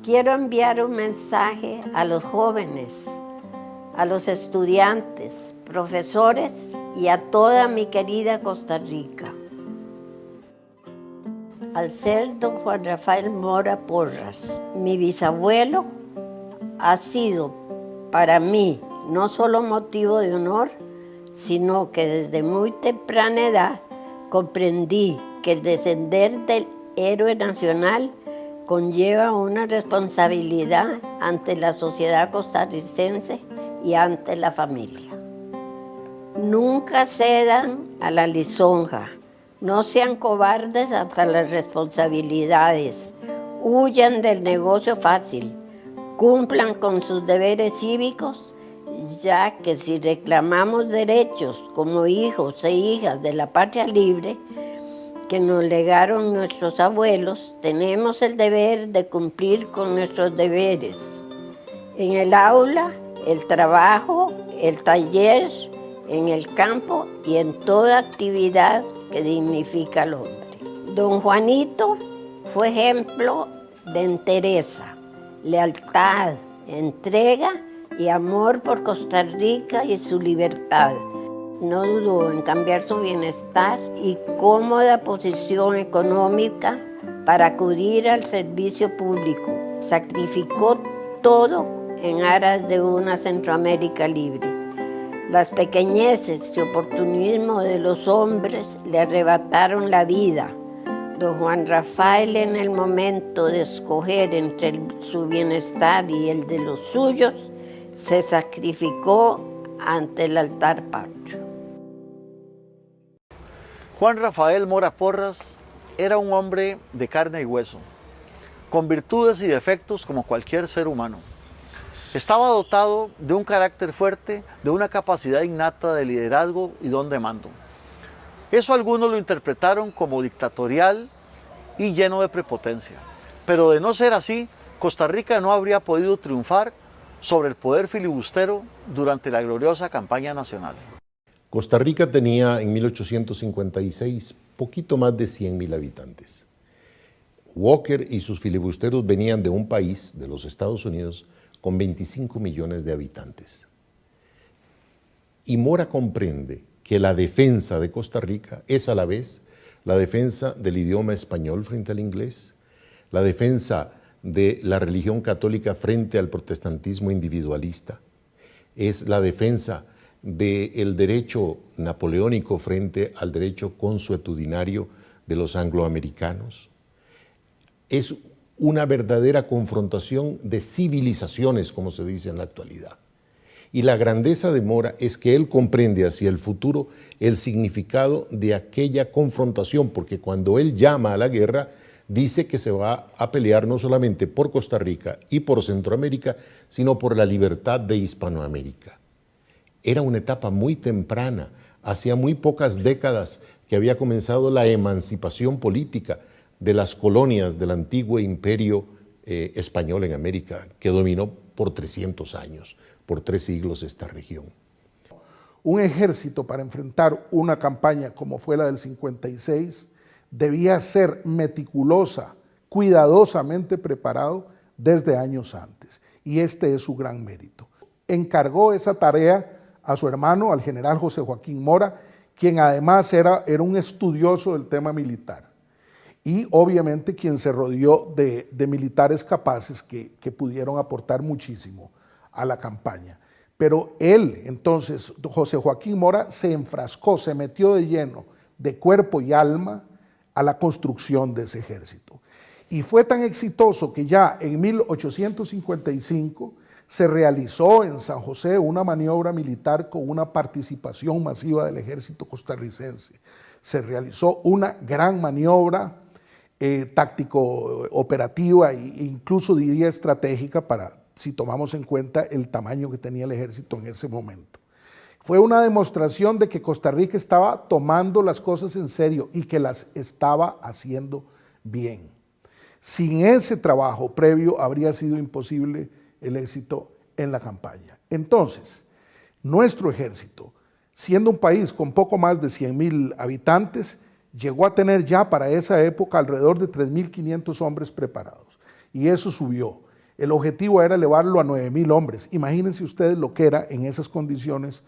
Quiero enviar un mensaje a los jóvenes, a los estudiantes, profesores y a toda mi querida Costa Rica. Al ser don Juan Rafael Mora Porras, mi bisabuelo, ha sido para mí no solo motivo de honor, sino que desde muy temprana edad comprendí que el descender del héroe nacional conlleva una responsabilidad ante la sociedad costarricense y ante la familia. Nunca cedan a la lisonja, no sean cobardes ante las responsabilidades, huyan del negocio fácil, cumplan con sus deberes cívicos, ya que si reclamamos derechos como hijos e hijas de la patria libre que nos legaron nuestros abuelos, tenemos el deber de cumplir con nuestros deberes. En el aula, el trabajo, el taller, en el campo y en toda actividad que dignifica al hombre. Don Juanito fue ejemplo de entereza, lealtad, entrega y amor por Costa Rica y su libertad. No dudó en cambiar su bienestar y cómoda posición económica para acudir al servicio público. Sacrificó todo en aras de una Centroamérica libre. Las pequeñeces y oportunismo de los hombres le arrebataron la vida. Don Juan Rafael, en el momento de escoger entre su bienestar y el de los suyos, se sacrificó ante el altar patrio. Juan Rafael Mora Porras era un hombre de carne y hueso, con virtudes y defectos como cualquier ser humano. Estaba dotado de un carácter fuerte, de una capacidad innata de liderazgo y don de mando. Eso algunos lo interpretaron como dictatorial y lleno de prepotencia. Pero de no ser así, Costa Rica no habría podido triunfar sobre el poder filibustero durante la gloriosa campaña nacional. Costa Rica tenía en 1856 poquito más de 100,000 habitantes. Walker y sus filibusteros venían de un país, de los Estados Unidos, con 25 millones de habitantes. Y Mora comprende que la defensa de Costa Rica es a la vez la defensa del idioma español frente al inglés, la defensa de la religión católica frente al protestantismo individualista, es la defensa del derecho napoleónico frente al derecho consuetudinario de los angloamericanos. Es una verdadera confrontación de civilizaciones, como se dice en la actualidad. Y la grandeza de Mora es que él comprende hacia el futuro el significado de aquella confrontación, porque cuando él llama a la guerra, dice que se va a pelear no solamente por Costa Rica y por Centroamérica, sino por la libertad de Hispanoamérica. Era una etapa muy temprana, hacía muy pocas décadas que había comenzado la emancipación política de las colonias del antiguo imperio español en América, que dominó por 300 años, por 3 siglos esta región. Un ejército para enfrentar una campaña como fue la del 56 debía ser meticulosa, cuidadosamente preparado desde años antes, y este es su gran mérito. Encargó esa tarea a su hermano, al general José Joaquín Mora, quien además era un estudioso del tema militar y obviamente quien se rodeó de militares capaces que pudieron aportar muchísimo a la campaña. Pero él, entonces, José Joaquín Mora, se enfrascó, se metió de lleno, de cuerpo y alma, a la construcción de ese ejército. Y fue tan exitoso que ya en 1855 se realizó en San José una maniobra militar con una participación masiva del ejército costarricense. Se realizó una gran maniobra táctico-operativa e incluso diría estratégica si tomamos en cuenta el tamaño que tenía el ejército en ese momento. Fue una demostración de que Costa Rica estaba tomando las cosas en serio y que las estaba haciendo bien. Sin ese trabajo previo habría sido imposible el éxito en la campaña. Entonces, nuestro ejército, siendo un país con poco más de 100,000 habitantes, llegó a tener ya para esa época alrededor de 3,500 hombres preparados. Y eso subió. El objetivo era elevarlo a 9.000 hombres. Imagínense ustedes lo que era en esas condiciones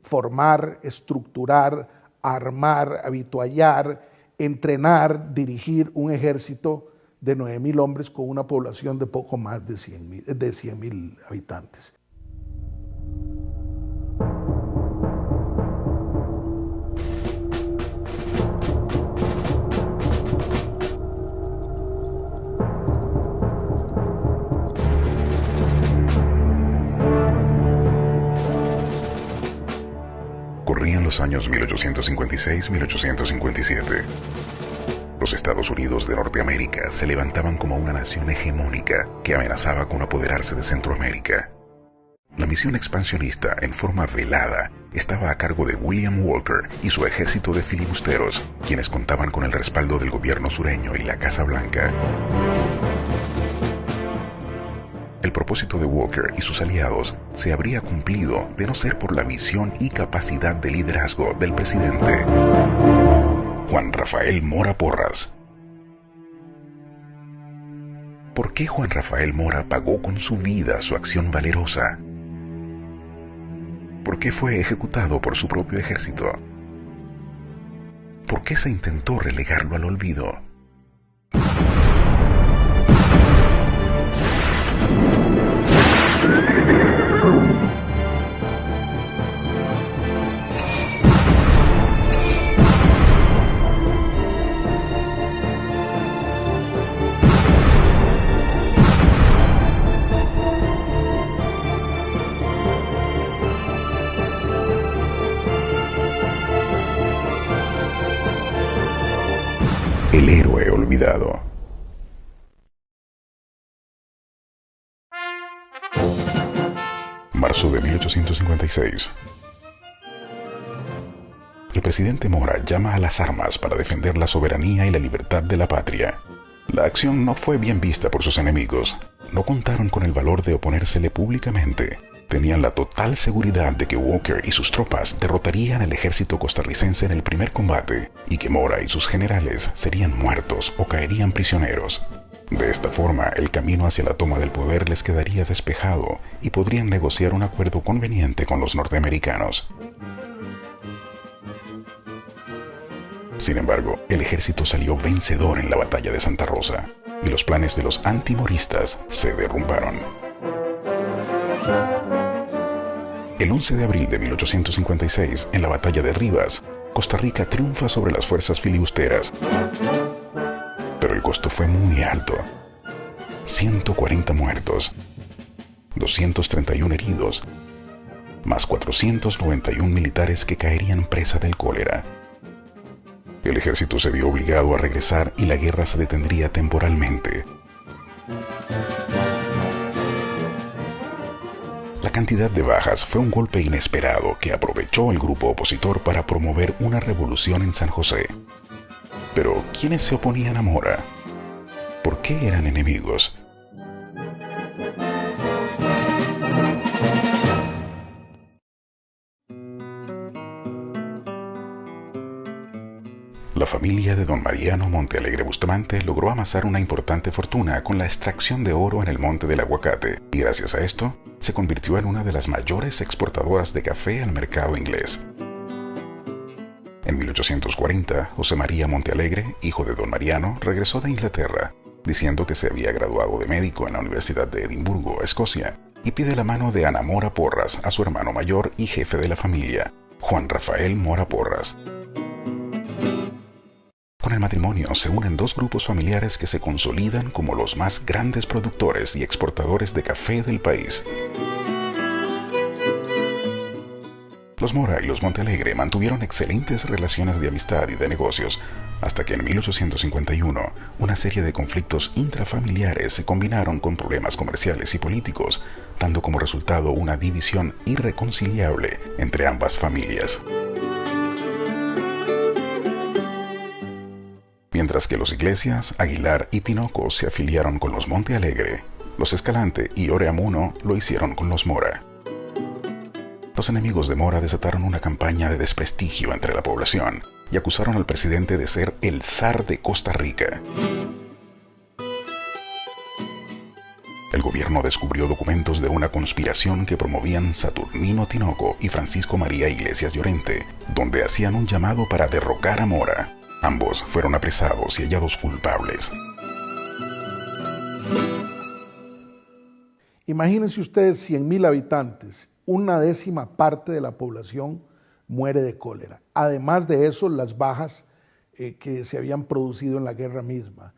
formar, estructurar, armar, habituallar, entrenar, dirigir un ejército de 9.000 hombres con una población de poco más de 100.000 habitantes. Corrían los años 1856-1857. Los Estados Unidos de Norteamérica se levantaban como una nación hegemónica que amenazaba con apoderarse de Centroamérica. La misión expansionista en forma velada estaba a cargo de William Walker y su ejército de filibusteros, quienes contaban con el respaldo del gobierno sureño y la Casa Blanca. El propósito de Walker y sus aliados se habría cumplido de no ser por la visión y capacidad de liderazgo del presidente Juan Rafael Mora Porras. ¿Por qué Juan Rafael Mora pagó con su vida su acción valerosa? ¿Por qué fue ejecutado por su propio ejército? ¿Por qué se intentó relegarlo al olvido? El héroe olvidado. Marzo de 1856. El presidente Mora llama a las armas para defender la soberanía y la libertad de la patria. La acción no fue bien vista por sus enemigos. No contaron con el valor de oponérsele públicamente. Tenían la total seguridad de que Walker y sus tropas derrotarían al ejército costarricense en el primer combate y que Mora y sus generales serían muertos o caerían prisioneros. De esta forma, el camino hacia la toma del poder les quedaría despejado y podrían negociar un acuerdo conveniente con los norteamericanos. Sin embargo, el ejército salió vencedor en la batalla de Santa Rosa y los planes de los antimoristas se derrumbaron. El 11 de abril de 1856, en la batalla de Rivas, Costa Rica triunfa sobre las fuerzas filibusteras. Pero el costo fue muy alto. 140 muertos, 231 heridos, más 491 militares que caerían presa del cólera. El ejército se vio obligado a regresar y la guerra se detendría temporalmente. La cantidad de bajas fue un golpe inesperado que aprovechó el grupo opositor para promover una revolución en San José. Pero, ¿quiénes se oponían a Mora? ¿Por qué eran enemigos? La familia de don Mariano Montealegre Bustamante logró amasar una importante fortuna con la extracción de oro en el Monte del Aguacate y gracias a esto se convirtió en una de las mayores exportadoras de café al mercado inglés. En 1840, José María Montealegre, hijo de don Mariano, regresó de Inglaterra, diciendo que se había graduado de médico en la Universidad de Edimburgo, Escocia, y pide la mano de Ana Mora Porras a su hermano mayor y jefe de la familia, Juan Rafael Mora Porras. Con el matrimonio se unen dos grupos familiares que se consolidan como los más grandes productores y exportadores de café del país. Los Mora y los Montealegre mantuvieron excelentes relaciones de amistad y de negocios, hasta que en 1851 una serie de conflictos intrafamiliares se combinaron con problemas comerciales y políticos, dando como resultado una división irreconciliable entre ambas familias. Mientras que los Iglesias, Aguilar y Tinoco se afiliaron con los Montealegre, los Escalante y Oreamuno lo hicieron con los Mora. Los enemigos de Mora desataron una campaña de desprestigio entre la población y acusaron al presidente de ser el zar de Costa Rica. el gobierno descubrió documentos de una conspiración que promovían Saturnino Tinoco y Francisco María Iglesias Llorente, donde hacían un llamado para derrocar a Mora. Ambos fueron apresados y hallados culpables. Imagínense ustedes 100,000 habitantes, una décima parte de la población muere de cólera. Además de eso, las bajas que se habían producido en la guerra misma.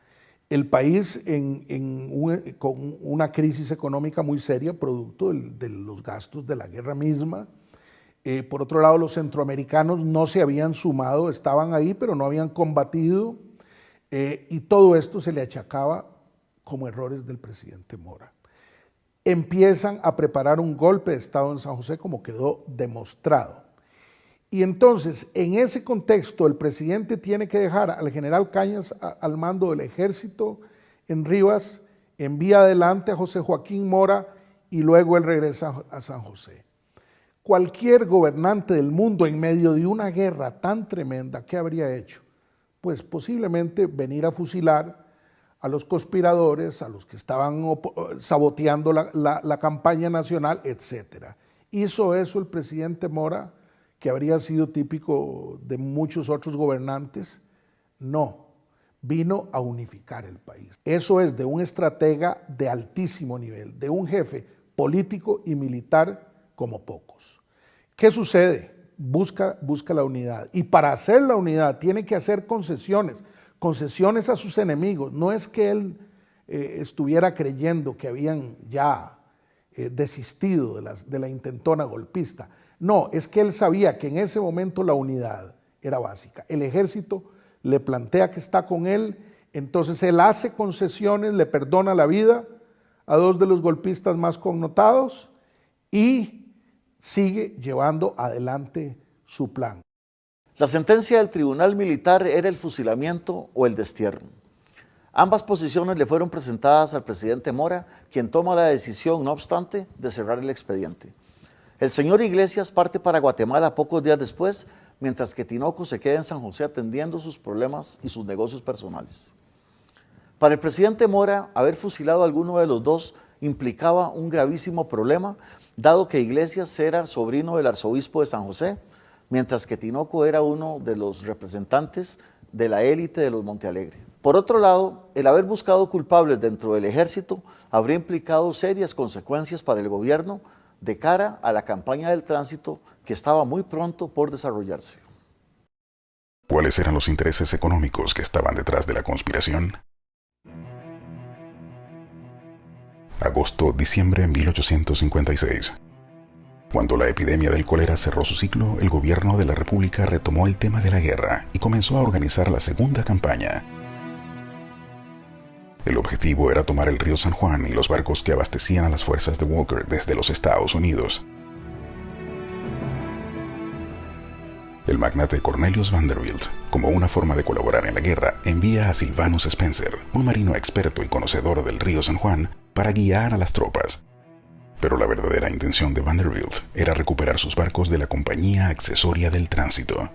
El país con una crisis económica muy seria, producto de los gastos de la guerra misma. Por otro lado, los centroamericanos no se habían sumado, estaban ahí, pero no habían combatido. Y todo esto se le achacaba como errores del presidente Mora. Empiezan a preparar un golpe de Estado en San José, como quedó demostrado. Y entonces, en ese contexto, el presidente tiene que dejar al general Cañas al mando del ejército en Rivas, envía adelante a José Joaquín Mora y luego él regresa a San José. Cualquier gobernante del mundo en medio de una guerra tan tremenda, ¿qué habría hecho? Pues posiblemente venir a fusilar a los conspiradores, a los que estaban saboteando la campaña nacional, etc. Hizo eso el presidente Mora, que habría sido típico de muchos otros gobernantes. No, vino a unificar el país. Eso es de un estratega de altísimo nivel, de un jefe político y militar como pocos. ¿Qué sucede? Busca la unidad, y para hacer la unidad tiene que hacer concesiones a sus enemigos. No es que él estuviera creyendo que habían ya desistido de la intentona golpista. No, es que él sabía que en ese momento la unidad era básica. El ejército le plantea que está con él, entonces él hace concesiones, le perdona la vida a dos de los golpistas más connotados y sigue llevando adelante su plan. La sentencia del tribunal militar era el fusilamiento o el destierro. Ambas posiciones le fueron presentadas al presidente Mora, quien toma la decisión, no obstante, de cerrar el expediente. El señor Iglesias parte para Guatemala pocos días después, mientras que Tinoco se queda en San José atendiendo sus problemas y sus negocios personales. Para el presidente Mora, haber fusilado a alguno de los dos implicaba un gravísimo problema, dado que Iglesias era sobrino del arzobispo de San José, mientras que Tinoco era uno de los representantes de la élite de los Montealegre. Por otro lado, el haber buscado culpables dentro del ejército habría implicado serias consecuencias para el gobierno de cara a la campaña del tránsito que estaba muy pronto por desarrollarse. ¿Cuáles eran los intereses económicos que estaban detrás de la conspiración? Agosto-diciembre de 1856. Cuando la epidemia del cólera cerró su ciclo, el gobierno de la República retomó el tema de la guerra y comenzó a organizar la segunda campaña. El objetivo era tomar el río San Juan y los barcos que abastecían a las fuerzas de Walker desde los Estados Unidos. El magnate Cornelius Vanderbilt, como una forma de colaborar en la guerra, envía a Sylvanus Spencer, un marino experto y conocedor del río San Juan, para guiar a las tropas. Pero la verdadera intención de Vanderbilt era recuperar sus barcos de la Compañía Accesoria del Tránsito.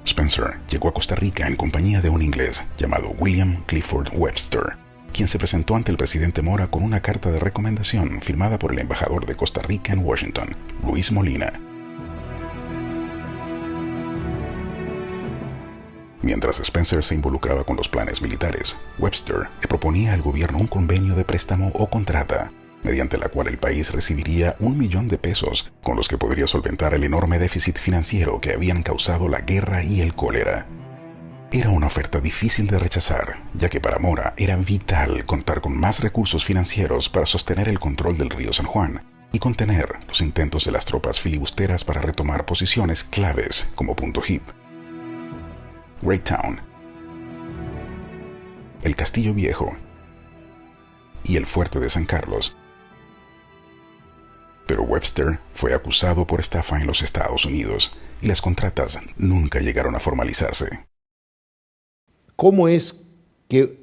Spencer llegó a Costa Rica en compañía de un inglés llamado William Clifford Webster, quien se presentó ante el presidente Mora con una carta de recomendación firmada por el embajador de Costa Rica en Washington, Luis Molina. Mientras Spencer se involucraba con los planes militares, Webster le proponía al gobierno un convenio de préstamo o contrata, mediante la cual el país recibiría $1.000.000 con los que podría solventar el enorme déficit financiero que habían causado la guerra y el cólera. Era una oferta difícil de rechazar, ya que para Mora era vital contar con más recursos financieros para sostener el control del río San Juan y contener los intentos de las tropas filibusteras para retomar posiciones claves como Punto Hip, Greytown, el Castillo Viejo y el Fuerte de San Carlos. Pero Webster fue acusado por estafa en los Estados Unidos y las contratas nunca llegaron a formalizarse. ¿Cómo es que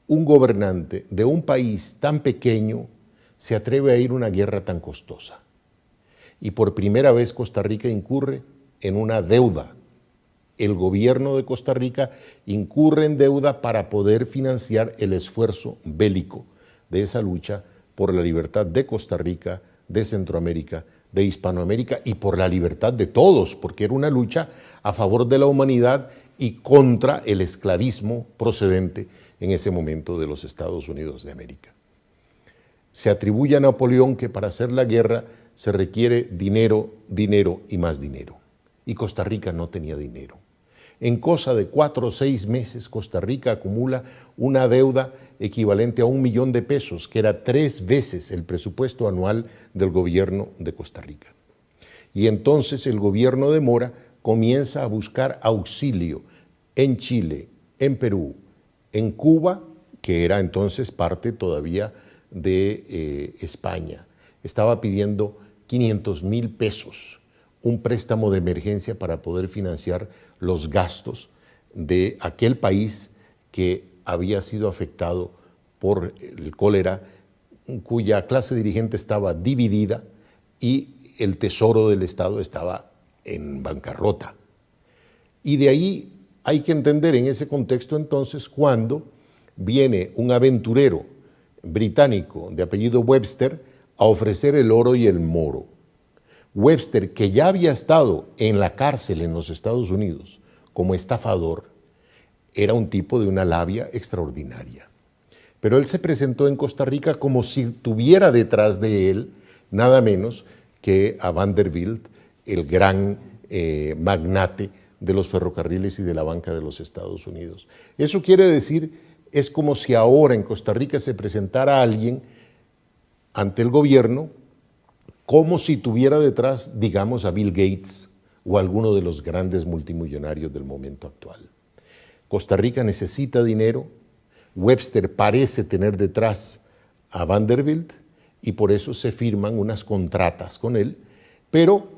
un gobernante de un país tan pequeño se atreve a ir a una guerra tan costosa? Y por primera vez Costa Rica incurre en una deuda. El gobierno de Costa Rica incurre en deuda para poder financiar el esfuerzo bélico de esa lucha por la libertad de Costa Rica, de Centroamérica, de Hispanoamérica y por la libertad de todos, porque era una lucha a favor de la humanidad y contra el esclavismo procedente en ese momento de los Estados Unidos de América. Se atribuye a Napoleón que para hacer la guerra se requiere dinero, dinero y más dinero. Y Costa Rica no tenía dinero. En cosa de 4 o 6 meses, Costa Rica acumula una deuda equivalente a 1 millón de pesos, que era 3 veces el presupuesto anual del gobierno de Costa Rica. Y entonces el gobierno de Mora comienza a buscar auxilio en Chile, en Perú, en Cuba, que era entonces parte todavía de España. Estaba pidiendo 500,000 pesos, un préstamo de emergencia para poder financiar los gastos de aquel país que había sido afectado por el cólera, cuya clase dirigente estaba dividida y el tesoro del Estado estaba en bancarrota. Y de ahí hay que entender en ese contexto entonces cuando viene un aventurero británico de apellido Webster a ofrecer el oro y el moro. Webster, que ya había estado en la cárcel en los Estados Unidos como estafador, era un tipo de una labia extraordinaria. Pero él se presentó en Costa Rica como si tuviera detrás de él nada menos que a Vanderbilt, el gran magnate de los ferrocarriles y de la banca de los Estados Unidos. Eso quiere decir, es como si ahora en Costa Rica se presentara alguien ante el gobierno como si tuviera detrás, digamos, a Bill Gates o a alguno de los grandes multimillonarios del momento actual. Costa Rica necesita dinero, Webster parece tener detrás a Vanderbilt y por eso se firman unas contratas con él, pero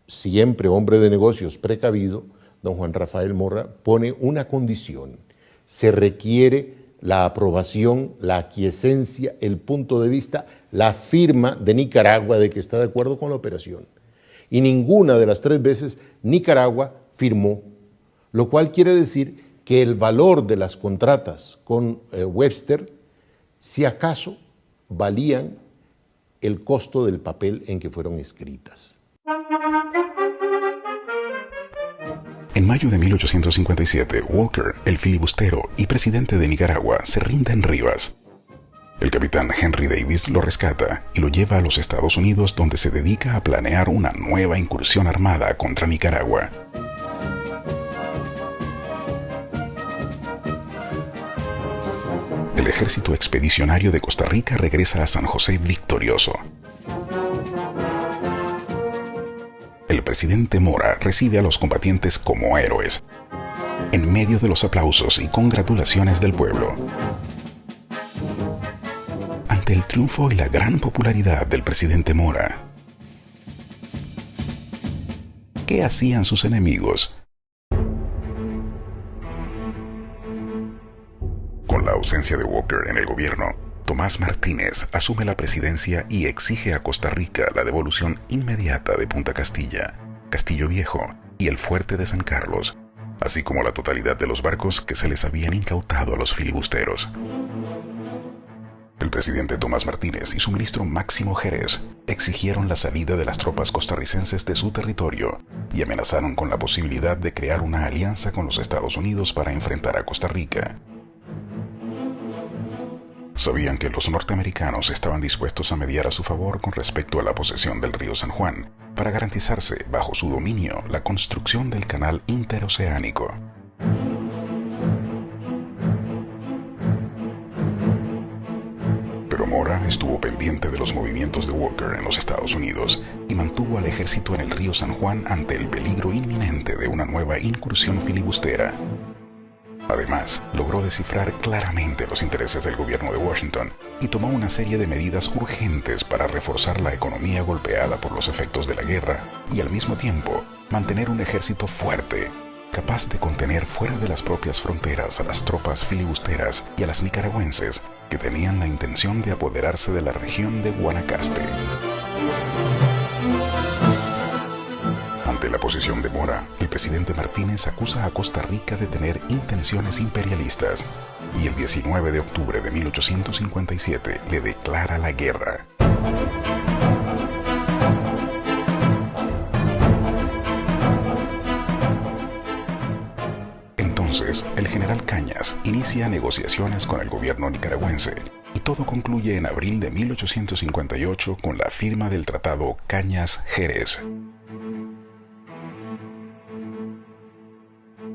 siempre hombre de negocios precavido, don Juan Rafael Mora pone una condición: se requiere la aprobación, la aquiescencia, el punto de vista, la firma de Nicaragua de que está de acuerdo con la operación. Y ninguna de las 3 veces Nicaragua firmó, lo cual quiere decir que el valor de las contratas con Webster, si acaso, valían el costo del papel en que fueron escritas. En mayo de 1857, Walker, el filibustero y presidente de Nicaragua, se rinde en Rivas. El capitán Henry Davis lo rescata y lo lleva a los Estados Unidos, donde se dedica a planear una nueva incursión armada contra Nicaragua. El ejército expedicionario de Costa Rica regresa a San José victorioso. El presidente Mora recibe a los combatientes como héroes, en medio de los aplausos y congratulaciones del pueblo. Ante el triunfo y la gran popularidad del presidente Mora, ¿qué hacían sus enemigos? Con la ausencia de Walker en el gobierno, Tomás Martínez asume la presidencia y exige a Costa Rica la devolución inmediata de Punta Castilla, Castillo Viejo y el fuerte de San Carlos, así como la totalidad de los barcos que se les habían incautado a los filibusteros. El presidente Tomás Martínez y su ministro Máximo Jerez exigieron la salida de las tropas costarricenses de su territorio y amenazaron con la posibilidad de crear una alianza con los Estados Unidos para enfrentar a Costa Rica. Sabían que los norteamericanos estaban dispuestos a mediar a su favor con respecto a la posesión del río San Juan para garantizarse bajo su dominio la construcción del canal interoceánico. Pero Mora estuvo pendiente de los movimientos de Walker en los Estados Unidos y mantuvo al ejército en el río San Juan ante el peligro inminente de una nueva incursión filibustera. Además, logró descifrar claramente los intereses del gobierno de Washington y tomó una serie de medidas urgentes para reforzar la economía golpeada por los efectos de la guerra y al mismo tiempo mantener un ejército fuerte, capaz de contener fuera de las propias fronteras a las tropas filibusteras y a las nicaragüenses que tenían la intención de apoderarse de la región de Guanacaste. Ante Ante la posición de Mora, el presidente Martínez acusa a Costa Rica de tener intenciones imperialistas y el 19 de octubre de 1857 le declara la guerra. Entonces, el general Cañas inicia negociaciones con el gobierno nicaragüense y todo concluye en abril de 1858 con la firma del Tratado Cañas-Jerez.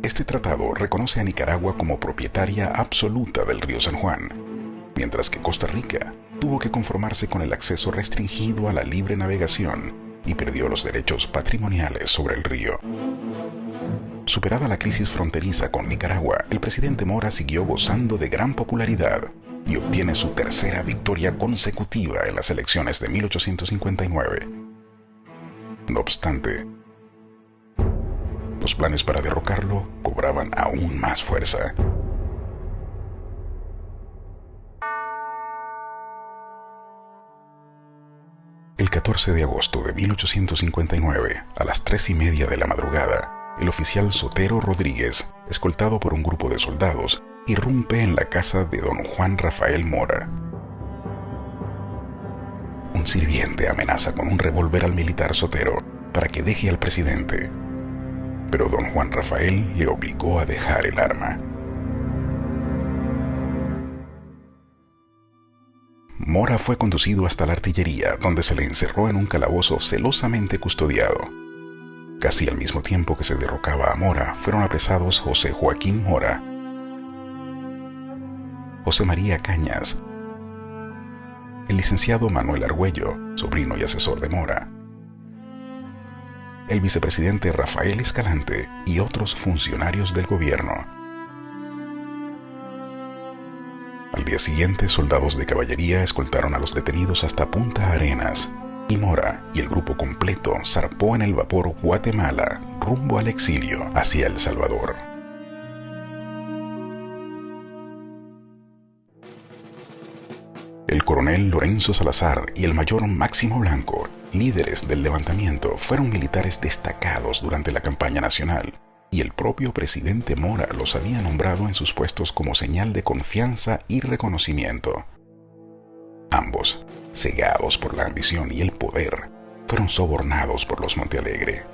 Este tratado reconoce a Nicaragua como propietaria absoluta del río San Juan, mientras que Costa Rica tuvo que conformarse con el acceso restringido a la libre navegación y perdió los derechos patrimoniales sobre el río. Superada la crisis fronteriza con Nicaragua, el presidente Mora siguió gozando de gran popularidad y obtiene su tercera victoria consecutiva en las elecciones de 1859. No obstante, los planes para derrocarlo cobraban aún más fuerza. El 14 de agosto de 1859, a las 3:30 de la madrugada, el oficial Sotero Rodríguez, escoltado por un grupo de soldados, irrumpe en la casa de don Juan Rafael Mora. Un sirviente amenaza con un revólver al militar Sotero para que deje al presidente, pero don Juan Rafael le obligó a dejar el arma. Mora fue conducido hasta la artillería, donde se le encerró en un calabozo celosamente custodiado. Casi al mismo tiempo que se derrocaba a Mora, fueron apresados José Joaquín Mora, José María Cañas, el licenciado Manuel Argüello, sobrino y asesor de Mora, el vicepresidente Rafael Escalante y otros funcionarios del gobierno. Al día siguiente, soldados de caballería escoltaron a los detenidos hasta Punta Arenas, y Mora y el grupo completo zarpó en el vapor Guatemala rumbo al exilio hacia El Salvador. El coronel Lorenzo Salazar y el mayor Máximo Blanco, líderes del levantamiento, fueron militares destacados durante la campaña nacional, y el propio presidente Mora los había nombrado en sus puestos como señal de confianza y reconocimiento. Ambos, cegados por la ambición y el poder, fueron sobornados por los Montealegre.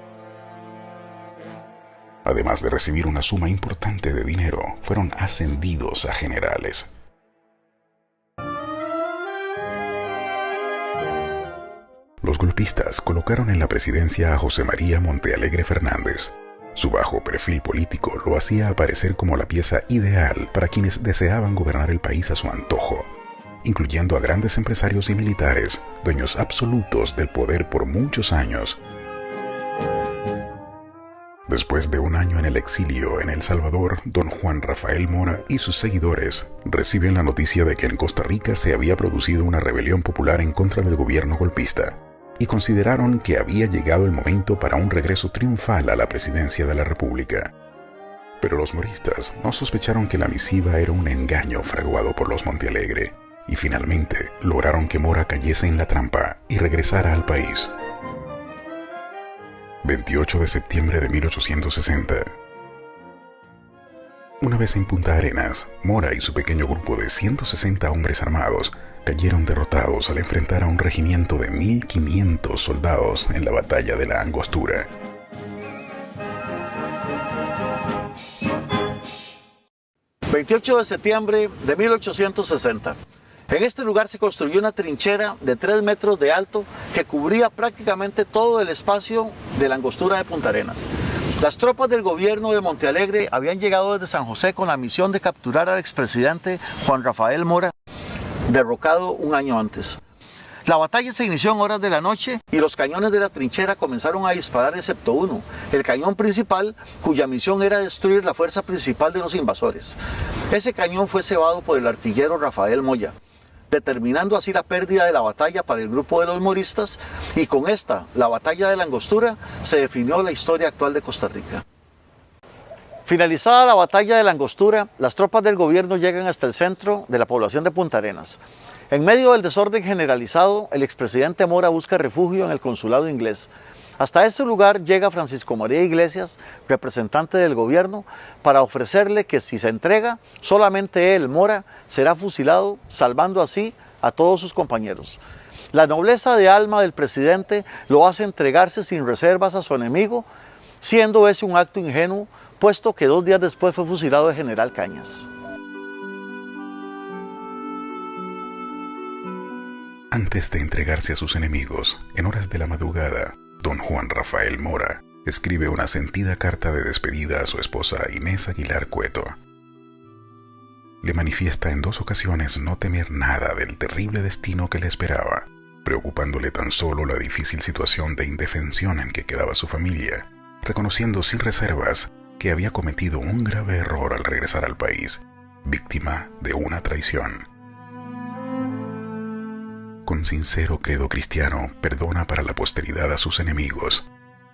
Además de recibir una suma importante de dinero, fueron ascendidos a generales. Los golpistas colocaron en la presidencia a José María Montealegre Fernández. Su bajo perfil político lo hacía aparecer como la pieza ideal para quienes deseaban gobernar el país a su antojo, incluyendo a grandes empresarios y militares, dueños absolutos del poder por muchos años. Después de un año en el exilio en El Salvador, don Juan Rafael Mora y sus seguidores reciben la noticia de que en Costa Rica se había producido una rebelión popular en contra del gobierno golpista, y consideraron que había llegado el momento para un regreso triunfal a la presidencia de la República. Pero los moristas no sospecharon que la misiva era un engaño fraguado por los Montealegre, y finalmente lograron que Mora cayese en la trampa y regresara al país. 28 de septiembre de 1860. Una vez en Punta Arenas, Mora y su pequeño grupo de 160 hombres armados cayeron derrotados al enfrentar a un regimiento de 1.500 soldados en la batalla de la Angostura. ...28 de septiembre de 1860. En este lugar se construyó una trinchera de 3 metros de alto que cubría prácticamente todo el espacio de la Angostura de Punta Arenas. Las tropas del gobierno de Montealegre habían llegado desde San José con la misión de capturar al expresidente Juan Rafael Mora, derrocado un año antes. La batalla se inició en horas de la noche y los cañones de la trinchera comenzaron a disparar excepto uno, el cañón principal, cuya misión era destruir la fuerza principal de los invasores. Ese cañón fue cebado por el artillero Rafael Moya, determinando así la pérdida de la batalla para el grupo de los moristas, y con esta, la batalla de la Angostura, se definió la historia actual de Costa Rica. Finalizada la batalla de la Angostura, las tropas del gobierno llegan hasta el centro de la población de Punta Arenas. En medio del desorden generalizado, el expresidente Mora busca refugio en el consulado inglés. Hasta este lugar llega Francisco María Iglesias, representante del gobierno, para ofrecerle que si se entrega, solamente él, Mora, será fusilado, salvando así a todos sus compañeros. La nobleza de alma del presidente lo hace entregarse sin reservas a su enemigo, siendo ese un acto ingenuo, puesto que 2 días después fue fusilado el general Cañas. Antes de entregarse a sus enemigos, en horas de la madrugada, don Juan Rafael Mora escribe una sentida carta de despedida a su esposa Inés Aguilar Cueto. Le manifiesta en 2 ocasiones no temer nada del terrible destino que le esperaba, preocupándole tan solo la difícil situación de indefensión en que quedaba su familia, reconociendo sin reservas que había cometido un grave error al regresar al país, víctima de una traición. Con sincero credo cristiano, perdona para la posteridad a sus enemigos,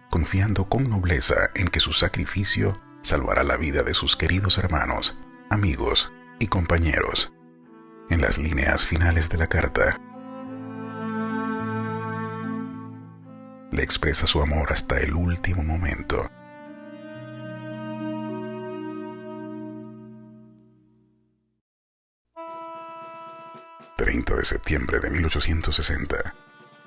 confiando con nobleza en que su sacrificio salvará la vida de sus queridos hermanos, amigos y compañeros. En las líneas finales de la carta, le expresa su amor hasta el último momento. De septiembre de 1860.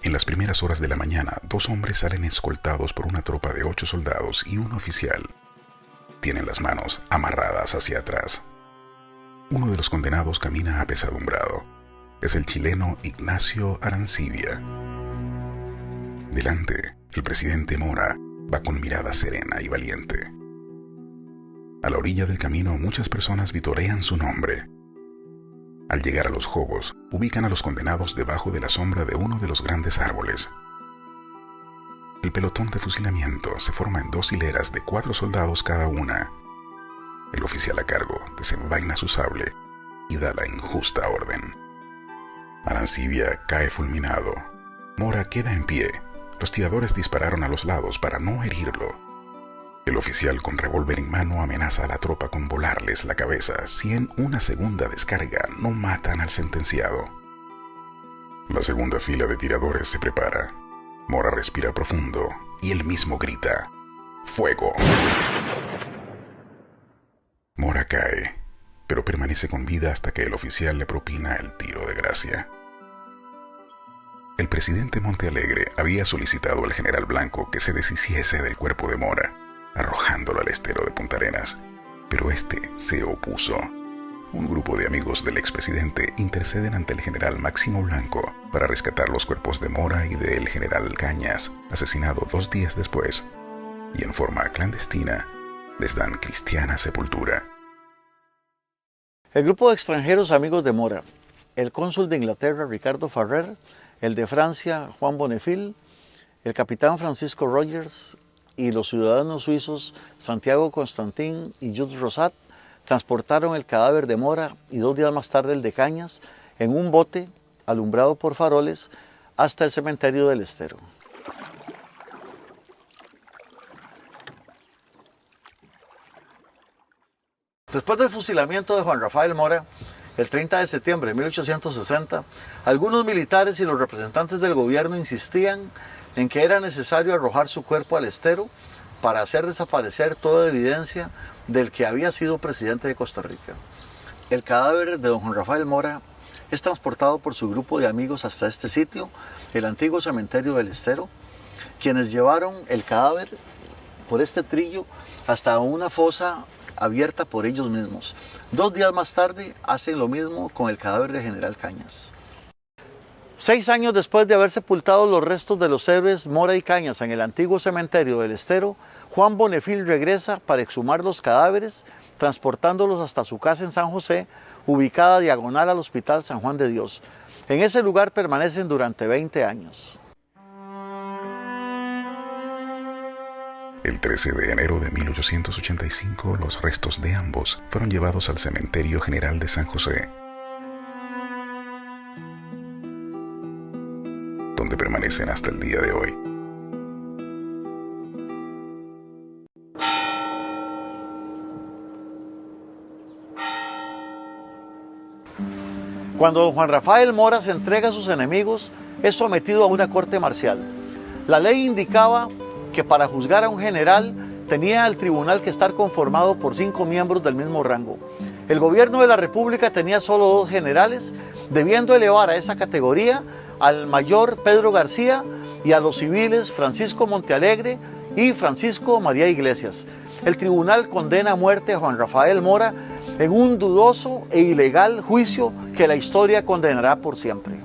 En las primeras horas de la mañana, 2 hombres salen escoltados por una tropa de 8 soldados y un oficial. Tienen las manos amarradas hacia atrás. Uno de los condenados camina apesadumbrado. Es el chileno Ignacio Arancibia. Delante, el presidente Mora va con mirada serena y valiente. A la orilla del camino, muchas personas vitorean su nombre. Al llegar a los jobos, ubican a los condenados debajo de la sombra de uno de los grandes árboles. El pelotón de fusilamiento se forma en 2 hileras de 4 soldados cada una. El oficial a cargo desenvaina su sable y da la injusta orden. Arancibia cae fulminado. Mora queda en pie. Los tiradores dispararon a los lados para no herirlo. El oficial con revólver en mano amenaza a la tropa con volarles la cabeza si en una segunda descarga no matan al sentenciado. La segunda fila de tiradores se prepara. Mora respira profundo y él mismo grita: ¡Fuego! Mora cae, pero permanece con vida hasta que el oficial le propina el tiro de gracia. El presidente Montealegre había solicitado al general Blanco que se deshiciese del cuerpo de Mora, arrojándolo al estero de Punta Arenas, pero este se opuso. Un grupo de amigos del expresidente interceden ante el general Máximo Blanco para rescatar los cuerpos de Mora y del general Cañas, asesinado 2 días después, y en forma clandestina les dan cristiana sepultura. El grupo de extranjeros amigos de Mora, el cónsul de Inglaterra Ricardo Farrer, el de Francia Juan Bonnefil, el capitán Francisco Rogers y los ciudadanos suizos Santiago Constantin y Jules Rosat transportaron el cadáver de Mora y 2 días más tarde el de Cañas en un bote alumbrado por faroles hasta el cementerio del Estero. Después del fusilamiento de Juan Rafael Mora, el 30 de septiembre de 1860, algunos militares y los representantes del gobierno insistían en que era necesario arrojar su cuerpo al estero para hacer desaparecer toda evidencia del que había sido presidente de Costa Rica. El cadáver de don Juan Rafael Mora es transportado por su grupo de amigos hasta este sitio, el antiguo cementerio del Estero, quienes llevaron el cadáver por este trillo hasta una fosa abierta por ellos mismos. 2 días más tarde hacen lo mismo con el cadáver del general Cañas. 6 años después de haber sepultado los restos de los héroes Mora y Cañas en el antiguo cementerio del Estero, Juan Bonnefil regresa para exhumar los cadáveres, transportándolos hasta su casa en San José, ubicada diagonal al Hospital San Juan de Dios. En ese lugar permanecen durante 20 años. El 13 de enero de 1885, los restos de ambos fueron llevados al Cementerio General de San José, donde permanecen hasta el día de hoy. Cuando don Juan Rafael Mora se entrega a sus enemigos, es sometido a una corte marcial. La ley indicaba que para juzgar a un general tenía el tribunal que estar conformado por 5 miembros del mismo rango. El gobierno de la República tenía solo 2 generales, debiendo elevar a esa categoría al mayor Pedro García y a los civiles Francisco Montealegre y Francisco María Iglesias. El tribunal condena a muerte a Juan Rafael Mora en un dudoso e ilegal juicio que la historia condenará por siempre.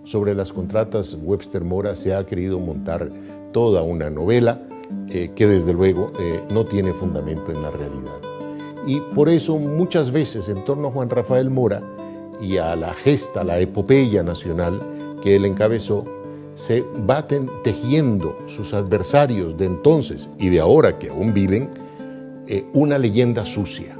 Sobre las contratas Webster Mora se ha querido montar toda una novela que desde luego no tiene fundamento en la realidad. Y por eso muchas veces en torno a Juan Rafael Mora y a la gesta, la epopeya nacional que él encabezó, se va tejiendo sus adversarios de entonces y de ahora que aún viven una leyenda sucia.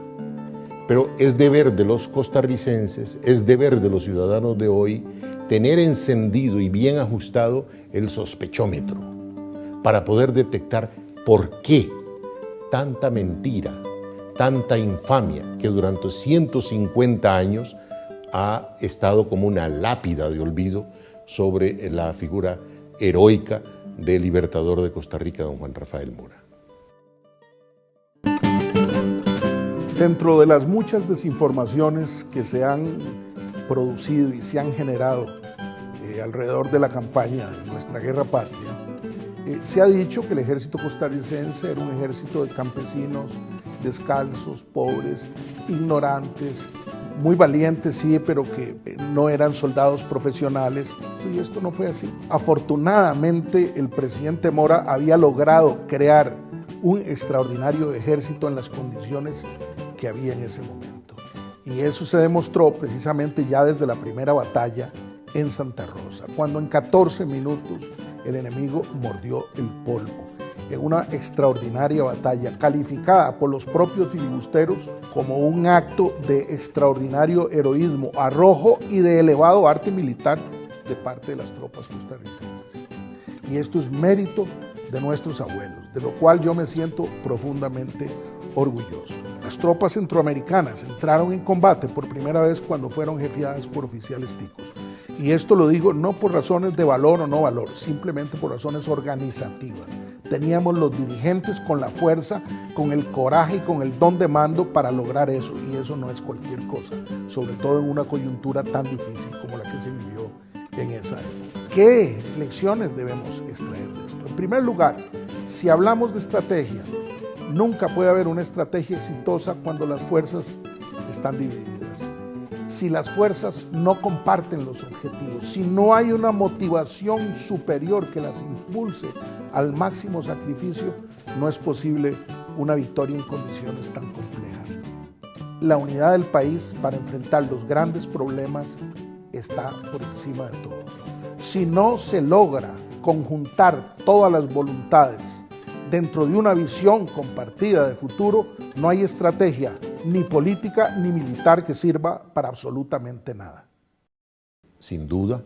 Pero es deber de los costarricenses, es deber de los ciudadanos de hoy tener encendido y bien ajustado el sospechómetro para poder detectar por qué tanta mentira, tanta infamia que durante 150 años ha estado como una lápida de olvido sobre la figura heroica del libertador de Costa Rica, don Juan Rafael Mora. Dentro de las muchas desinformaciones que se han producido y se han generado alrededor de la campaña de nuestra guerra patria, se ha dicho que el ejército costarricense era un ejército de campesinos descalzos, pobres, ignorantes, muy valientes, sí, pero que no eran soldados profesionales, y esto no fue así. Afortunadamente, el presidente Mora había logrado crear un extraordinario ejército en las condiciones que había en ese momento. Y eso se demostró precisamente ya desde la primera batalla en Santa Rosa, cuando en 14 minutos el enemigo mordió el polvo. En una extraordinaria batalla calificada por los propios filibusteros como un acto de extraordinario heroísmo, arrojo y de elevado arte militar de parte de las tropas costarricenses. Y esto es mérito de nuestros abuelos, de lo cual yo me siento profundamente orgulloso. Las tropas centroamericanas entraron en combate por primera vez cuando fueron jefiadas por oficiales ticos. Y esto lo digo no por razones de valor o no valor, simplemente por razones organizativas. Teníamos los dirigentes con la fuerza, con el coraje y con el don de mando para lograr eso, y eso no es cualquier cosa, sobre todo en una coyuntura tan difícil como la que se vivió en esa época. ¿Qué lecciones debemos extraer de esto? En primer lugar, si hablamos de estrategia, nunca puede haber una estrategia exitosa cuando las fuerzas están divididas. Si las fuerzas no comparten los objetivos, si no hay una motivación superior que las impulse al máximo sacrificio, no es posible una victoria en condiciones tan complejas. La unidad del país para enfrentar los grandes problemas está por encima de todo. Si no se logra conjuntar todas las voluntades dentro de una visión compartida de futuro, no hay estrategia ni política ni militar que sirva para absolutamente nada. Sin duda,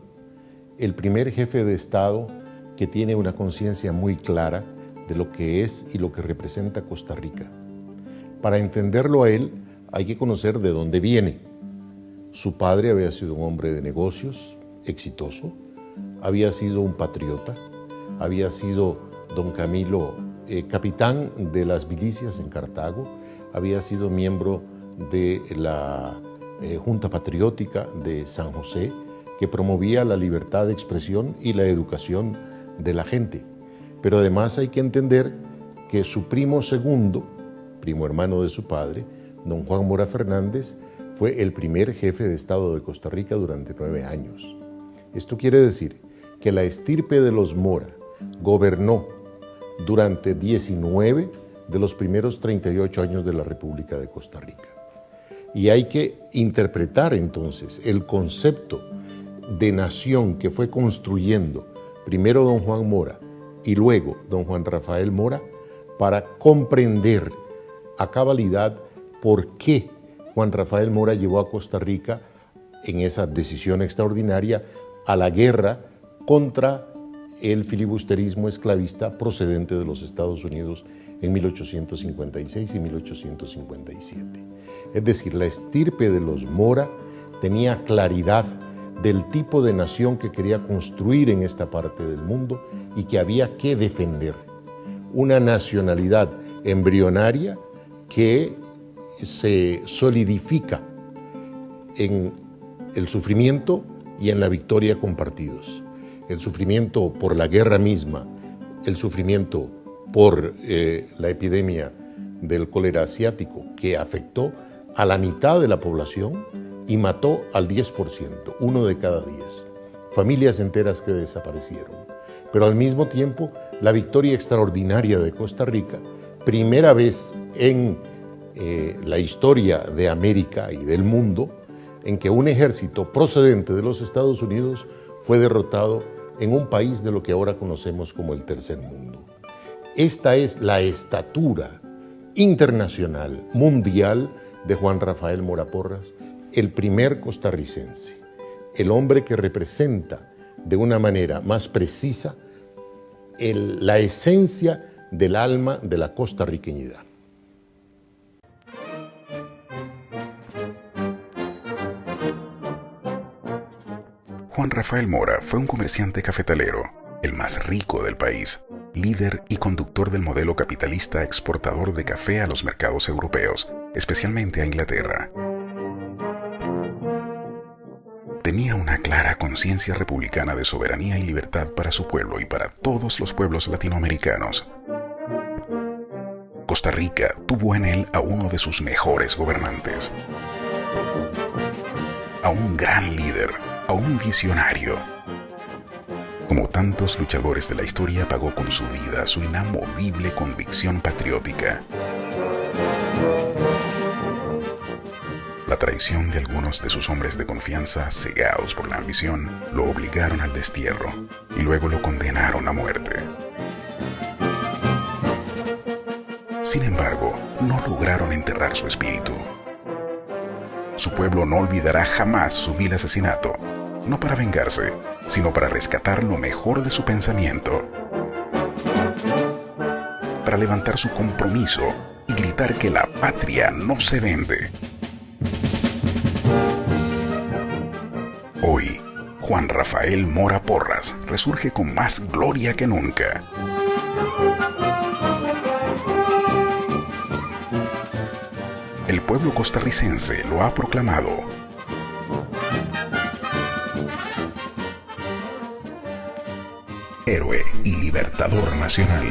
el primer jefe de Estado que tiene una conciencia muy clara de lo que es y lo que representa Costa Rica. Para entenderlo a él, hay que conocer de dónde viene. Su padre había sido un hombre de negocios, exitoso, había sido un patriota, había sido don Camilo capitán de las milicias en Cartago, había sido miembro de la Junta Patriótica de San José, que promovía la libertad de expresión y la educación de la gente. Pero además hay que entender que su primo segundo, primo hermano de su padre, don Juan Mora Fernández, fue el primer jefe de Estado de Costa Rica durante 9 años. Esto quiere decir que la estirpe de los Mora gobernó durante 19 de los primeros 38 años de la República de Costa Rica. Y hay que interpretar entonces el concepto de nación que fue construyendo primero don Juan Mora y luego don Juan Rafael Mora para comprender a cabalidad por qué Juan Rafael Mora llevó a Costa Rica en esa decisión extraordinaria a la guerra contra el filibusterismo esclavista procedente de los Estados Unidos en 1856 y 1857. Es decir, la estirpe de los Mora tenía claridad del tipo de nación que quería construir en esta parte del mundo y que había que defender. Una nacionalidad embrionaria que se solidifica en el sufrimiento y en la victoria compartidos. El sufrimiento por la guerra misma, el sufrimiento por la epidemia del cólera asiático, que afectó a la mitad de la población y mató al 10%, 1 de cada 10. Familias enteras que desaparecieron. Pero al mismo tiempo, la victoria extraordinaria de Costa Rica, primera vez en la historia de América y del mundo, en que un ejército procedente de los Estados Unidos fue derrotado en un país de lo que ahora conocemos como el tercer mundo. Esta es la estatura internacional, mundial, de Juan Rafael Mora Porras, el primer costarricense, el hombre que representa de una manera más precisa la esencia del alma de la costarriqueñidad. Juan Rafael Mora fue un comerciante cafetalero, el más rico del país, líder y conductor del modelo capitalista exportador de café a los mercados europeos, especialmente a Inglaterra. Tenía una clara conciencia republicana de soberanía y libertad para su pueblo y para todos los pueblos latinoamericanos. Costa Rica tuvo en él a uno de sus mejores gobernantes, a un gran líder, a un visionario. Como tantos luchadores de la historia, pagó con su vida su inamovible convicción patriótica. La traición de algunos de sus hombres de confianza, cegados por la ambición, lo obligaron al destierro y luego lo condenaron a muerte. Sin embargo, no lograron enterrar su espíritu. Su pueblo no olvidará jamás su vil asesinato, no para vengarse, sino para rescatar lo mejor de su pensamiento, para levantar su compromiso y gritar que la patria no se vende. Hoy, Juan Rafael Mora Porras resurge con más gloria que nunca. El pueblo costarricense lo ha proclamado. Héroe y libertador nacional.